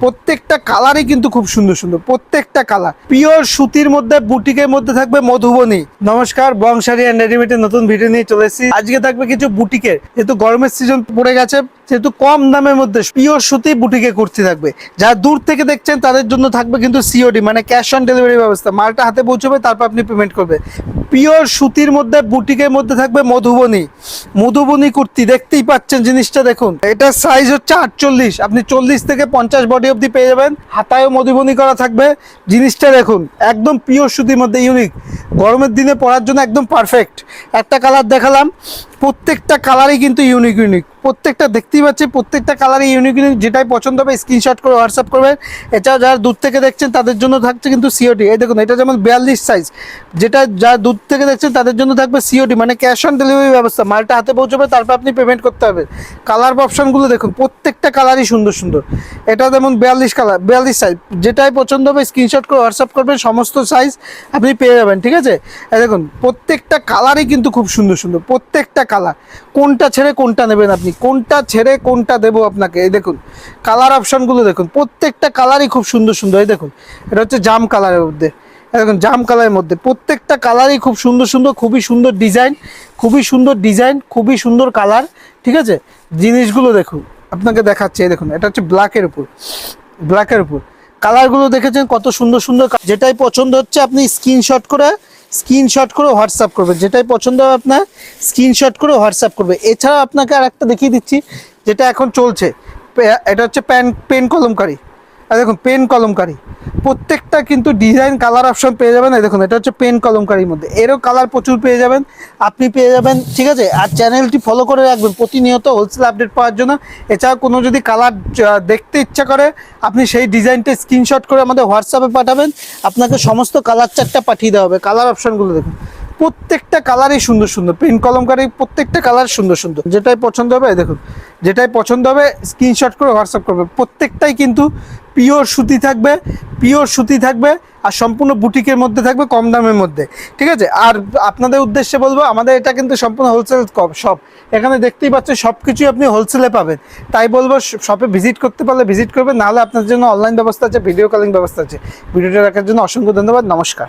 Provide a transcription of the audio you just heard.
প্রত্যেকটা কালারই কিন্তু খুব সুন্দর সুন্দর, প্রত্যেকটা কালার পিওর সুতির মধ্যে, বুটিকের মধ্যে থাকবে মধুবনী। নমস্কার, বংশারি এন্ড রেডিমেডের নতুন ভিডিও নিয়ে চলে এসেছি। আজকে থাকবে কিছু বুটিকের, যেহেতু গরমের সিজন পড়ে গেছে, যেহেতু কম দামের মধ্যে পিওর সুতি বুটিকে কুর্তি থাকবে। যারা দূর থেকে দেখছেন তাদের জন্য থাকবে কিন্তু সিওডি, মানে ক্যাশ অন ডেলিভারি ব্যবস্থা। মালটা হাতে পৌঁছবে, তারপর আপনি পেমেন্ট করবে। পিওর সুতির মধ্যে, বুটিকের মধ্যে থাকবে মধুবনী। মধুবনী কুর্তি দেখতেই পাচ্ছেন, জিনিসটা দেখুন। এটা সাইজ হচ্ছে 48, আপনি 40 থেকে 50 বডি অবধি পেয়ে যাবেন। হাতায়ও মধুবনী করা থাকবে। জিনিসটা দেখুন, একদম পিওর সুতির মধ্যে, ইউনিক, গরমের দিনে পরার জন্য একদম পারফেক্ট। একটা কালার দেখালাম, প্রত্যেকটা কালারই কিন্তু ইউনিক ইউনিক। প্রত্যেকটা দেখতেই পাচ্ছি, প্রত্যেকটা কালারই ইউনিক ইউনিক। যেটাই পছন্দ হবে স্ক্রিনশট করে হোয়াটসঅ্যাপ করবেন। এছাড়াও যারা দূর থেকে দেখছেন তাদের জন্য থাকছে কিন্তু সিওডি। এই দেখুন, এটা যেমন 42 সাইজ, যেটা যারা দূর থেকে দেখছেন তাদের জন্য থাকবে সিওডি, মানে ক্যাশ অন ডেলিভারি ব্যবস্থা। মালটা হাতে পৌঁছবে, তারপর আপনি পেমেন্ট করতে হবে। কালার অপশনগুলো দেখুন, প্রত্যেকটা কালারই সুন্দর সুন্দর। এটা যেমন 42 কালার, 42 সাইজ, যেটাই পছন্দ হবে স্ক্রিনশট করে হোয়াটসঅ্যাপ করবেন, সমস্ত সাইজ আপনি পেয়ে যাবেন। ঠিক আছে, এই দেখুন প্রত্যেকটা কালারই কিন্তু খুব সুন্দর সুন্দর, প্রত্যেকটা কালার। কোনটা ছেড়ে কোনটা নেবেন আপনি, কোনটা ছেড়ে কোনটা দেবো আপনাকে। এই দেখুন কালার অপশনগুলো দেখুন, প্রত্যেকটা কালারই খুব সুন্দর সুন্দর। এই দেখুন, এটা হচ্ছে জাম কালারের মধ্যে, দেখুন জাম কালারের মধ্যে প্রত্যেকটা কালারই খুব সুন্দর সুন্দর, খুবই সুন্দর ডিজাইন, খুবই সুন্দর ডিজাইন, খুবই সুন্দর কালার। ঠিক আছে, জিনিসগুলো দেখুন, আপনাকে দেখাচ্ছি। এই দেখুন, এটা হচ্ছে ব্ল্যাকের উপর, ব্ল্যাকের উপর কালারগুলো দেখেছেন কত সুন্দর সুন্দর। যেটাই পছন্দ হচ্ছে আপনি স্ক্রিনশট করে হোয়াটসঅ্যাপ করবে। যেটাই পছন্দ হবে আপনার স্ক্রিনশট করে হোয়াটসঅ্যাপ করবে। এছাড়া আপনাকে আর একটা দেখিয়ে দিচ্ছি, যেটা এখন চলছে। এটা হচ্ছে পেন কলমকারি। আর দেখুন পেন কলমকারি, প্রত্যেকটা কিন্তু ডিজাইন কালার অপশন পেয়ে যাবেন। এই দেখুন, এটা হচ্ছে পেন কলমকারির মধ্যে, এরও কালার প্রচুর পেয়ে যাবেন, আপনি পেয়ে যাবেন। ঠিক আছে, আর চ্যানেলটি ফলো করে রাখবেন প্রতিনিয়ত হোলসেল আপডেট পাওয়ার জন্য। এছাড়া কোনো যদি কালার দেখতে ইচ্ছা করে, আপনি সেই ডিজাইনটা স্ক্রিনশট করে আমাদের হোয়াটসঅ্যাপে পাঠাবেন, আপনাকে সমস্ত কালার চার্টটা পাঠিয়ে দেওয়া হবে। কালার অপশনগুলো দেখুন, প্রত্যেকটা কালারই সুন্দর সুন্দর। পেন কলমকারি প্রত্যেকটা কালার সুন্দর সুন্দর। যেটাই পছন্দ হবে, দেখুন যেটাই পছন্দ হবে স্ক্রিনশট করে হোয়াটসঅ্যাপ করবে। প্রত্যেকটাই কিন্তু পিওর সুতি থাকবে, পিওর সুতি থাকবে, আর সম্পূর্ণ বুটিকের মধ্যে থাকবে, কম দামের মধ্যে। ঠিক আছে, আর আপনাদের উদ্দেশ্যে বলবো, আমাদের এটা কিন্তু সম্পূর্ণ হোলসেল শপ। এখানে দেখতেই পাচ্ছেন সব কিছুই আপনি হোলসেলে পাবেন। তাই বলবো শপে ভিজিট করতে পারলে ভিজিট করবেন, নাহলে আপনার জন্য অনলাইন ব্যবস্থা আছে, ভিডিও কলিং ব্যবস্থা আছে। ভিডিওটা দেখার জন্য অসংখ্য ধন্যবাদ। নমস্কার।